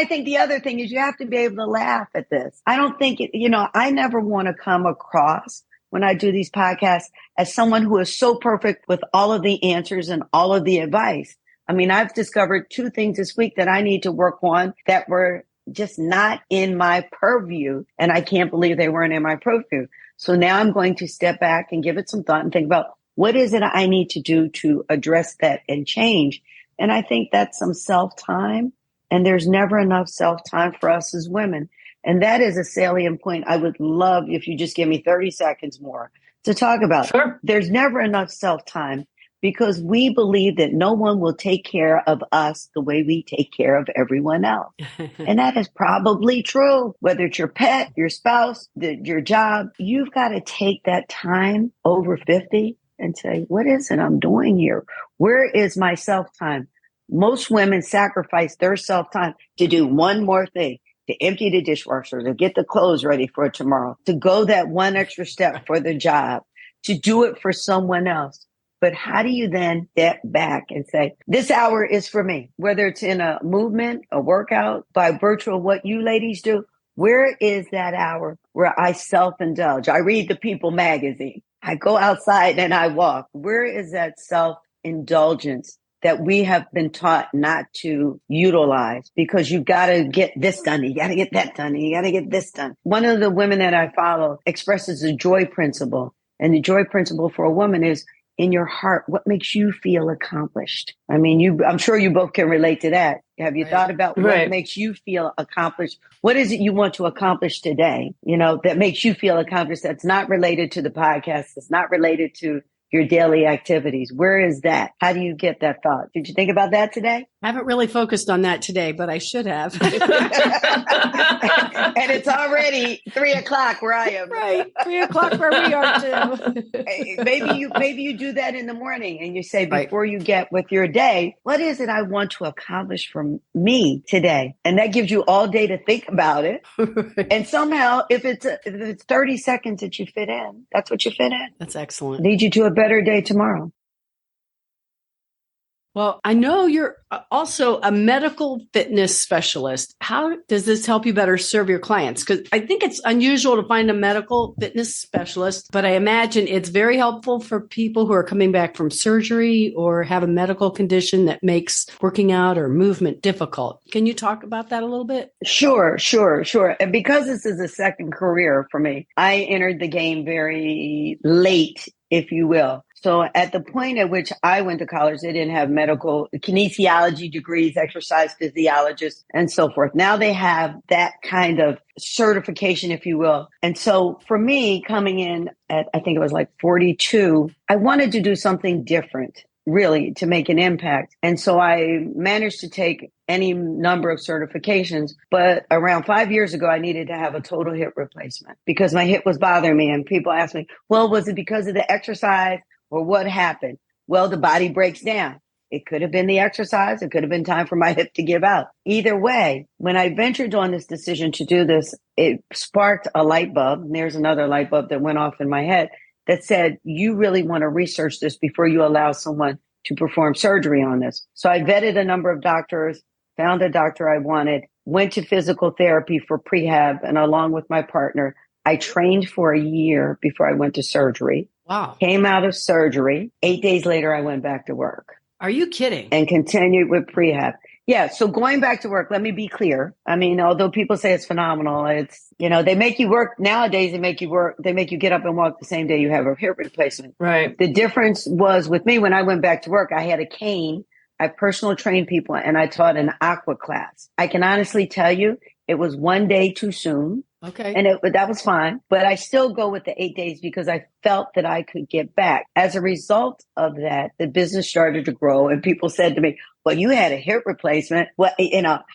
Speaker 3: think the other thing is you have to be able to laugh at this. I don't think I never want to come across when I do these podcasts as someone who is so perfect with all of the answers and all of the advice. I mean, I've discovered 2 things this week that I need to work on that were just not in my purview. And I can't believe they weren't in my purview. So now I'm going to step back and give it some thought and think about, what is it I need to do to address that and change? And I think that's some self-time. And there's never enough self-time for us as women. And that is a salient point I would love if you just give me 30 seconds more to talk about.
Speaker 2: Sure.
Speaker 3: There's never enough self-time, because we believe that no one will take care of us the way we take care of everyone else. And that is probably true. Whether it's your pet, your spouse, your job, you've got to take that time over 50 and say, what is it I'm doing here? Where is my self-time? Most women sacrifice their self-time to do one more thing, to empty the dishwasher, to get the clothes ready for tomorrow, to go that one extra step for the job, to do it for someone else. But how do you then step back and say, this hour is for me, whether it's in a movement, a workout, by virtue of what you ladies do? Where is that hour where I self-indulge? I read the People magazine. I go outside and I walk. Where is that self-indulgence that we have been taught not to utilize? Because you got to get this done. You got to get that done. You got to get this done. One of the women that I follow expresses the joy principle. And the joy principle for a woman is, in your heart, what makes you feel accomplished? I mean, I'm sure you both can relate to that. Have you thought about what makes you feel accomplished? What is it you want to accomplish today? That makes you feel accomplished. That's not related to the podcast. It's not related to your daily activities. Where is that? How do you get that thought? Did you think about that today?
Speaker 1: I haven't really focused on that today, but I should have.
Speaker 3: And it's already 3:00 where I am.
Speaker 1: Right. 3:00 where we are too.
Speaker 3: Maybe you do that in the morning and you say, before you get with your day, what is it I want to accomplish from me today? And that gives you all day to think about it. And somehow, if it's 30 seconds that you fit in, that's what you fit in.
Speaker 1: That's excellent.
Speaker 3: Lead you to a better day tomorrow.
Speaker 1: Well, I know you're also a medical fitness specialist. How does this help you better serve your clients? Because I think it's unusual to find a medical fitness specialist, but I imagine it's very helpful for people who are coming back from surgery or have a medical condition that makes working out or movement difficult. Can you talk about that a little bit?
Speaker 3: Sure. And because this is a second career for me, I entered the game very late, if you will. So at the point at which I went to college, they didn't have medical kinesiology degrees, exercise physiologists, and so forth. Now they have that kind of certification, if you will. And so for me, coming in at, I think it was like 42, I wanted to do something different, really, to make an impact. And so I managed to take any number of certifications. But around 5 years ago, I needed to have a total hip replacement because my hip was bothering me. And people asked me, well, was it because of the exercise or what happened? Well, the body breaks down. It could have been the exercise. It could have been time for my hip to give out. Either way, when I ventured on this decision to do this, it sparked a light bulb. And there's another light bulb that went off in my head that said, you really want to research this before you allow someone to perform surgery on this. So I vetted a number of doctors, found a doctor I wanted, went to physical therapy for prehab, and along with my partner, I trained for a year before I went to surgery.
Speaker 1: Wow.
Speaker 3: Came out of surgery. 8 days later, I went back to work.
Speaker 1: Are you kidding?
Speaker 3: And continued with prehab. Yeah. So going back to work, let me be clear. I mean, although people say it's phenomenal, it's, they make you work nowadays. They make you get up and walk the same day you have a hip replacement.
Speaker 2: Right.
Speaker 3: The difference was with me when I went back to work, I had a cane. I personal trained people and I taught an aqua class. I can honestly tell you it was 1 day too soon.
Speaker 1: Okay.
Speaker 3: And that was fine. But I still go with the 8 days because I felt that I could get back. As a result of that, the business started to grow and people said to me, well, you had a hip replacement. Well,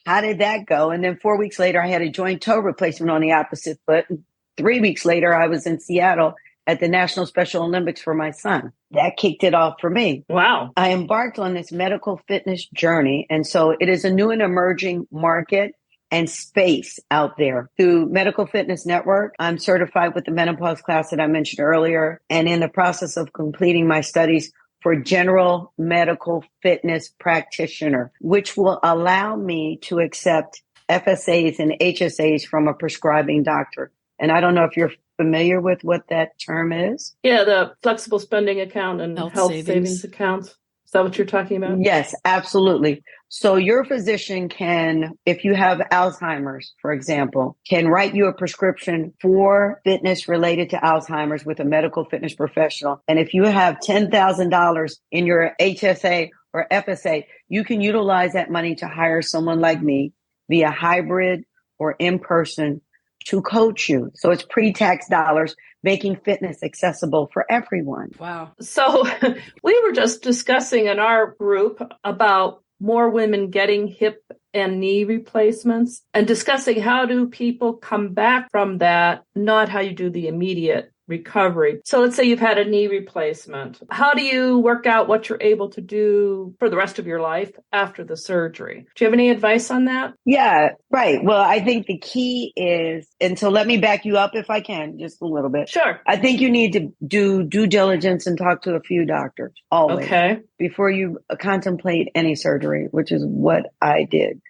Speaker 3: how did that go? And then 4 weeks later, I had a joint toe replacement on the opposite foot. And 3 weeks later, I was in Seattle at the National Special Olympics for my son. That kicked it off for me.
Speaker 2: Wow.
Speaker 3: I embarked on this medical fitness journey. And so it is a new and emerging market and space out there. Through Medical Fitness Network, I'm certified with the menopause class that I mentioned earlier, and in the process of completing my studies for general medical fitness practitioner, which will allow me to accept FSAs and HSAs from a prescribing doctor. And I don't know if you're familiar with what that term is.
Speaker 2: Yeah, the flexible spending account and health savings accounts. Is that what you're talking about?
Speaker 3: Yes, absolutely. So your physician can, if you have Alzheimer's, for example, can write you a prescription for fitness related to Alzheimer's with a medical fitness professional. And if you have $10,000 in your HSA or FSA, you can utilize that money to hire someone like me via hybrid or in person to coach you. So it's pre-tax dollars, making fitness accessible for everyone.
Speaker 1: Wow.
Speaker 2: So we were just discussing in our group about more women getting hip and knee replacements and discussing how do people come back from that, not how you do the immediate recovery. So let's say you've had a knee replacement. How do you work out what you're able to do for the rest of your life after the surgery? Do you have any advice on that?
Speaker 3: Yeah, right. Well, I think the key is, and so let me back you up if I can, just a little bit.
Speaker 2: Sure.
Speaker 3: I think you need to do due diligence and talk to a few doctors always before you contemplate any surgery, which is what I did.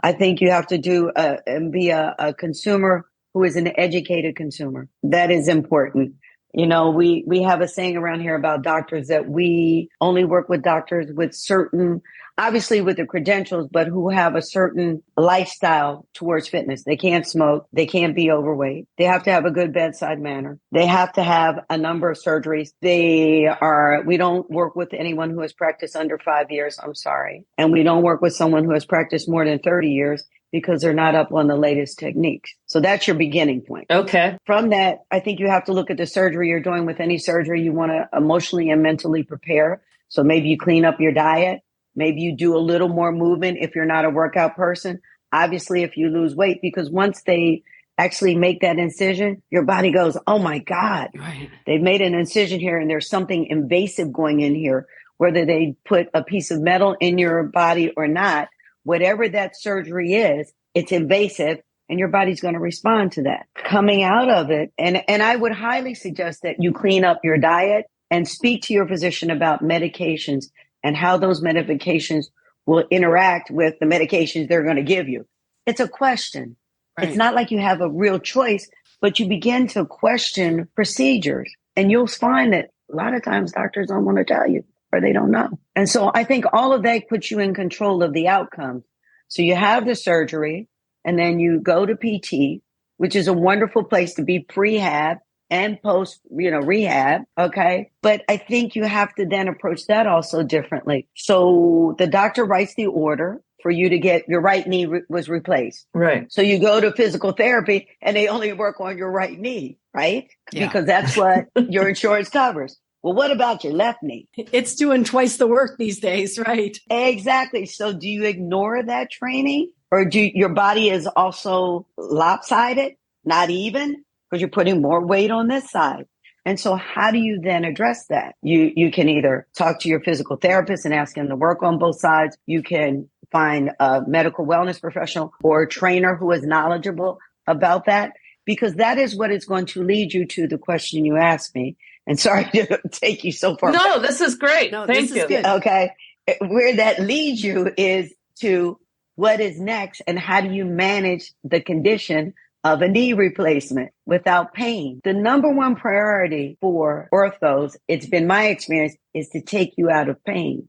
Speaker 3: I think you have to do and be a consumer who is an educated consumer. That is important. You know, we have a saying around here about doctors that we only work with doctors with certain, obviously with the credentials, but who have a certain lifestyle towards fitness. They can't smoke. They can't be overweight. They have to have a good bedside manner. They have to have a number of surgeries. We don't work with anyone who has practiced under 5 years. I'm sorry. And we don't work with someone who has practiced more than 30 years because they're not up on the latest techniques. So that's your beginning point.
Speaker 2: Okay.
Speaker 3: From that, I think you have to look at the surgery you're doing. With any surgery, you want to emotionally and mentally prepare. So maybe you clean up your diet. Maybe you do a little more movement if you're not a workout person. Obviously, if you lose weight, because once they actually make that incision, your body goes, oh my God, right. They've made an incision here and there's something invasive going in here, whether they put a piece of metal in your body or not. Whatever that surgery is, it's invasive and your body's going to respond to that. Coming out of it, and I would highly suggest that you clean up your diet and speak to your physician about medications and how those medications will interact with the medications they're going to give you. It's a question. Right. It's not like you have a real choice, but you begin to question procedures and you'll find that a lot of times doctors don't want to tell you or they don't know. And so I think all of that puts you in control of the outcome. So you have the surgery and then you go to PT, which is a wonderful place to be prehab and post, rehab. Okay. But I think you have to then approach that also differently. So the doctor writes the order for you to get your right knee was replaced.
Speaker 2: Right.
Speaker 3: So you go to physical therapy and they only work on your right knee, right? Yeah. Because that's what your insurance covers. Well, what about your left knee?
Speaker 1: It's doing twice the work these days, right?
Speaker 3: Exactly. So do you ignore that training or your body is also lopsided, not even? Because you're putting more weight on this side. And so how do you then address that? You can either talk to your physical therapist and ask him to work on both sides. You can find a medical wellness professional or a trainer who is knowledgeable about that, because that is what is going to lead you to the question you asked me. And sorry to take you so far.
Speaker 2: No, this is great. No, thank you.
Speaker 3: Good. Okay. Where that leads you is to what is next and how do you manage the condition of a knee replacement without pain. The number one priority for orthos, it's been my experience, is to take you out of pain,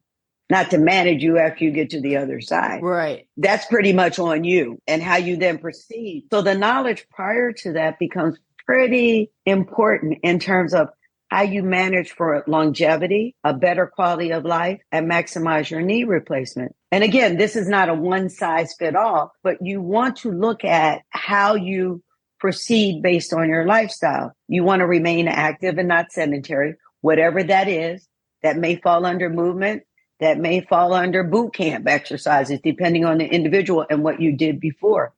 Speaker 3: not to manage you after you get to the other side.
Speaker 1: Right.
Speaker 3: That's pretty much on you and how you then proceed. So the knowledge prior to that becomes pretty important in terms of how you manage for longevity, a better quality of life, and maximize your knee replacement. And again, this is not a one size fit all, but you want to look at how you proceed based on your lifestyle. You want to remain active and not sedentary, whatever that is. That may fall under movement. That may fall under boot camp exercises, depending on the individual and what you did before.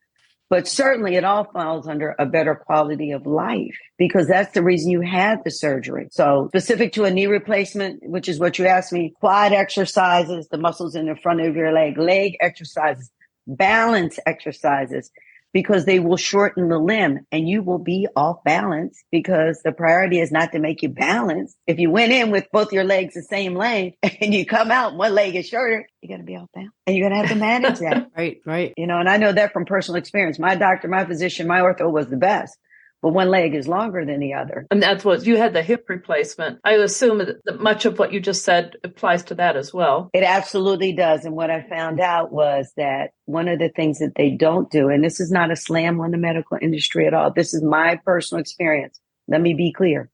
Speaker 3: But certainly it all falls under a better quality of life because that's the reason you had the surgery. So specific to a knee replacement, which is what you asked me, quad exercises, the muscles in the front of your leg exercises, balance exercises, because they will shorten the limb and you will be off balance because the priority is not to make you balance. If you went in with both your legs the same length and you come out, one leg is shorter, you're going to be off balance and you're going to have to manage that.
Speaker 1: Right.
Speaker 3: And I know that from personal experience. My doctor, my physician, my ortho was the best. But one leg is longer than the other.
Speaker 2: And that's what you had, the hip replacement. I assume that much of what you just said applies to that as well.
Speaker 3: It absolutely does. And what I found out was that one of the things that they don't do, and this is not a slam on the medical industry at all. This is my personal experience. Let me be clear.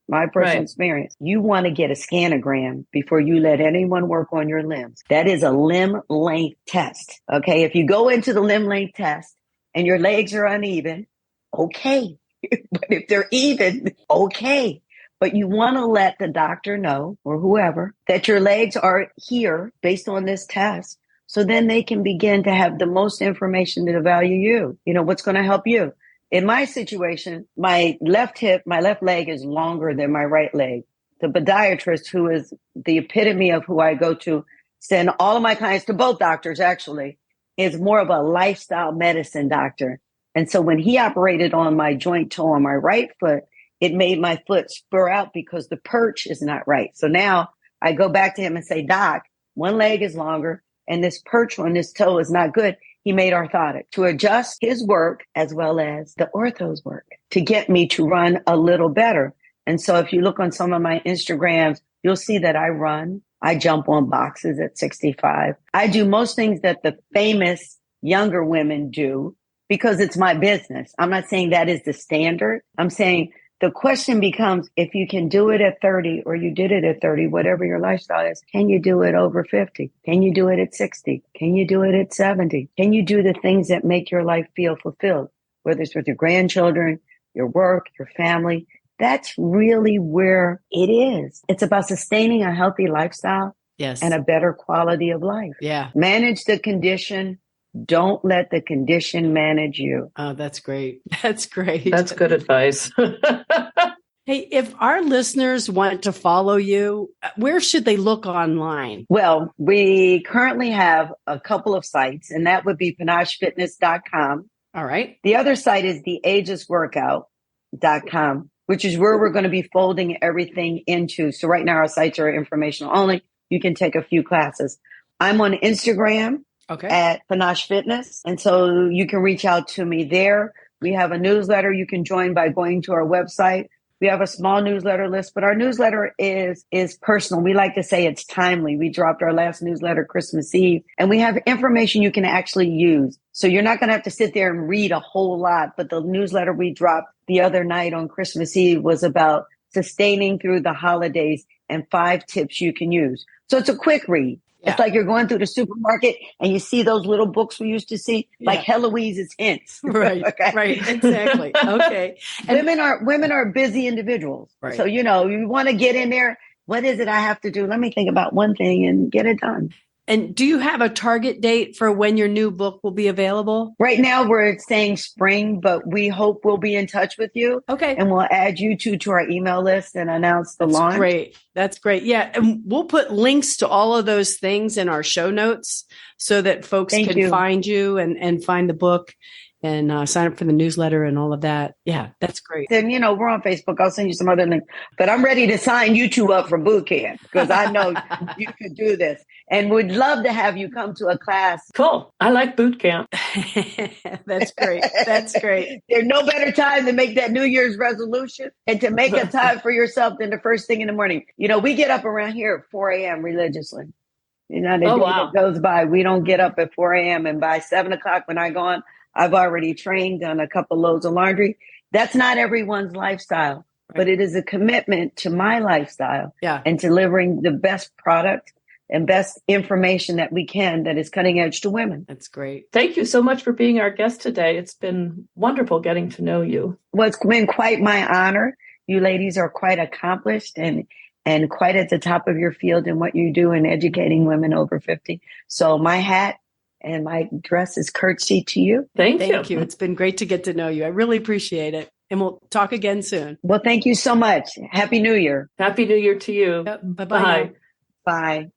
Speaker 3: My personal experience. You want to get a scanogram before you let anyone work on your limbs. That is a limb length test. Okay. If you go into the limb length test and your legs are uneven, okay. But if they're even, okay. But you want to let the doctor know or whoever that your legs are here based on this test. So then they can begin to have the most information to value you. What's going to help you? in my situation, my left leg is longer than my right leg. The podiatrist, who is the epitome of who I go to, send all of my clients to both doctors, actually, is more of a lifestyle medicine doctor. And so when he operated on my joint toe on my right foot, it made my foot spur out because the perch is not right. So now I go back to him and say, Doc, one leg is longer and this perch on this toe is not good. He made orthotic to adjust his work as well as the ortho's work to get me to run a little better. And so if you look on some of my Instagrams, you'll see that I run. I jump on boxes at 65. I do most things that the famous younger women do because it's my business. I'm not saying that is the standard. I'm saying the question becomes, if you can do it at 30 or you did it at 30, whatever your lifestyle is, can you do it over 50? Can you do it at 60? Can you do it at 70? Can you do the things that make your life feel fulfilled, whether it's with your grandchildren, your work, your family? That's really where it is. It's about sustaining a healthy lifestyle and a better quality of life.
Speaker 1: Yeah.
Speaker 3: Manage the condition. Don't let the condition manage you.
Speaker 1: Oh, that's great. That's great.
Speaker 2: That's good advice.
Speaker 1: Hey, if our listeners want to follow you, where should they look online?
Speaker 3: Well, we currently have a couple of sites, and that would be panachefitness.com.
Speaker 1: All right.
Speaker 3: The other site is the AGELESSWORKOUT.com, which is where we're going to be folding everything into. So right now our sites are informational only. You can take a few classes. I'm on Instagram.
Speaker 1: Okay.
Speaker 3: At Panache Fitness. And so you can reach out to me there. We have a newsletter you can join by going to our website. We have a small newsletter list, but our newsletter is personal. We like to say it's timely. We dropped our last newsletter Christmas Eve, and we have information you can actually use. So you're not going to have to sit there and read a whole lot. But the newsletter we dropped the other night on Christmas Eve was about sustaining through the holidays and 5 tips you can use. So it's a quick read. Yeah. It's like you're going through the supermarket and you see those little books we used to see, like Eloise's Hints.
Speaker 1: Right.
Speaker 3: Okay.
Speaker 1: Right. Exactly. Okay.
Speaker 3: And women are busy individuals. Right. So, you want to get in there. What is it I have to do? Let me think about one thing and get it done.
Speaker 1: And do you have a target date for when your new book will be available?
Speaker 3: Right now we're saying spring, but we hope we'll be in touch with you.
Speaker 1: Okay.
Speaker 3: And we'll add you to our email list and announce the launch.
Speaker 1: Great. That's great. Yeah. And we'll put links to all of those things in our show notes so that folks can find you and find the book and sign up for the newsletter and all of that. Yeah, that's great.
Speaker 3: Then, we're on Facebook. I'll send you some other links. But I'm ready to sign you two up for boot camp because I know you could do this. And would love to have you come to a class.
Speaker 2: Cool. I like boot camp.
Speaker 1: That's great. That's great.
Speaker 3: There's no better time to make that New Year's resolution and to make a time for yourself than the first thing in the morning. We get up around here at 4 a.m. religiously. The day that goes by, we don't get up at 4 a.m. And by 7 o'clock when I go on, I've already trained, done a couple loads of laundry. That's not everyone's lifestyle, but it is a commitment to my lifestyle and delivering the best product and best information that we can that is cutting edge to women.
Speaker 1: That's great.
Speaker 2: Thank you so much for being our guest today. It's been wonderful getting to know you.
Speaker 3: Well, it's been quite my honor. You ladies are quite accomplished and quite at the top of your field in what you do in educating women over 50. So my hat and my dress is courtesy to you.
Speaker 2: Thank
Speaker 1: you. It's been great to get to know you. I really appreciate it. And we'll talk again soon.
Speaker 3: Well, thank you so much. Happy New Year.
Speaker 2: Happy New Year to you.
Speaker 1: Yep. Bye-bye.
Speaker 3: Bye.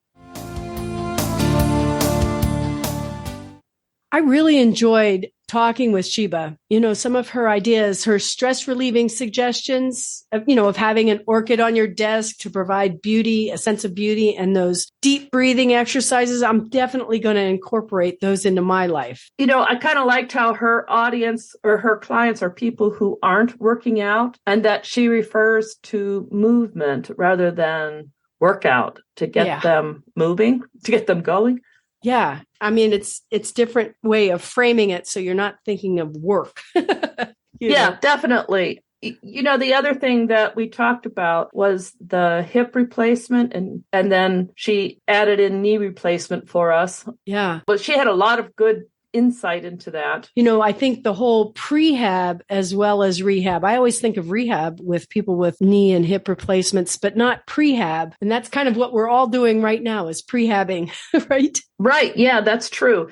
Speaker 1: I really enjoyed talking with Shebah. Some of her ideas, her stress relieving suggestions, of having an orchid on your desk to provide beauty, a sense of beauty, and those deep breathing exercises. I'm definitely going to incorporate those into my life.
Speaker 2: I kind of liked how her audience or her clients are people who aren't working out and that she refers to movement rather than workout to get them moving, to get them going.
Speaker 1: Yeah. I mean, it's different way of framing it. So you're not thinking of work.
Speaker 2: Yeah, definitely. The other thing that we talked about was the hip replacement and then she added in knee replacement for us.
Speaker 1: Yeah.
Speaker 2: But she had a lot of good insight into that.
Speaker 1: I think the whole prehab as well as rehab, I always think of rehab with people with knee and hip replacements, but not prehab. And that's kind of what we're all doing right now is prehabbing, right?
Speaker 2: Right. Yeah, that's true.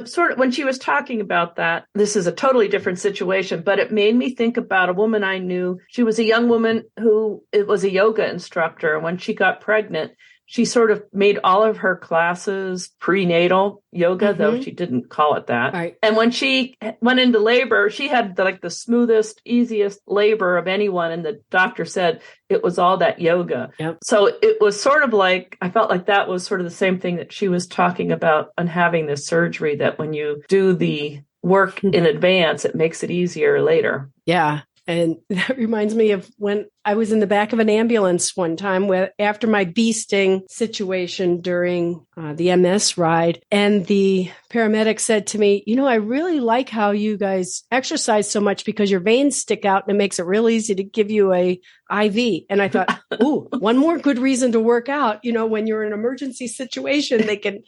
Speaker 2: Sort of when she was talking about that, this is a totally different situation, but it made me think about a woman I knew. She was a young woman who was a yoga instructor. And when she got pregnant, she sort of made all of her classes prenatal yoga, though she didn't call it that.
Speaker 1: Right.
Speaker 2: And when she went into labor, she had the smoothest, easiest labor of anyone. And the doctor said it was all that yoga.
Speaker 1: Yep.
Speaker 2: So it was sort of like, I felt like that was sort of the same thing that she was talking about on having this surgery, that when you do the work in advance, it makes it easier later.
Speaker 1: Yeah. And that reminds me of when I was in the back of an ambulance one time after my bee sting situation during the MS ride. And the paramedic said to me, I really like how you guys exercise so much because your veins stick out and it makes it real easy to give you a IV. And I thought, ooh, one more good reason to work out. When you're in an emergency situation, they can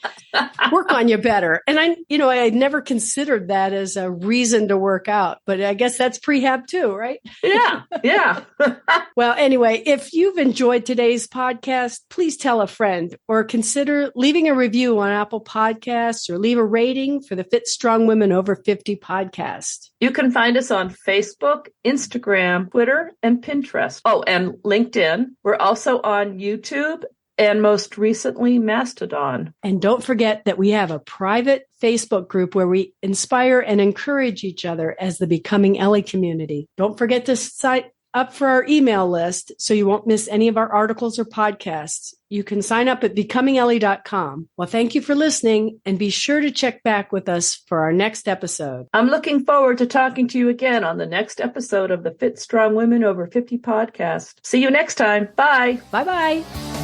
Speaker 1: work on you better. And I had never considered that as a reason to work out, but I guess that's prehab too, right?
Speaker 2: Yeah. Yeah.
Speaker 1: Well, anyway, if you've enjoyed today's podcast, please tell a friend or consider leaving a review on Apple Podcasts or leave a rating for the Fit Strong Women Over 50 podcast.
Speaker 2: You can find us on Facebook, Instagram, Twitter, and Pinterest. Oh, and LinkedIn. We're also on YouTube and most recently Mastodon.
Speaker 1: And don't forget that we have a private Facebook group where we inspire and encourage each other as the Becoming Ellie community. Don't forget to sign up for our email list so you won't miss any of our articles or podcasts. You can sign up at becomingellie.com. Well, thank you for listening, and be sure to check back with us for our next episode.
Speaker 2: I'm looking forward to talking to you again on the next episode of the Fit Strong Women Over 50 podcast. See you next time. Bye.
Speaker 1: Bye-bye.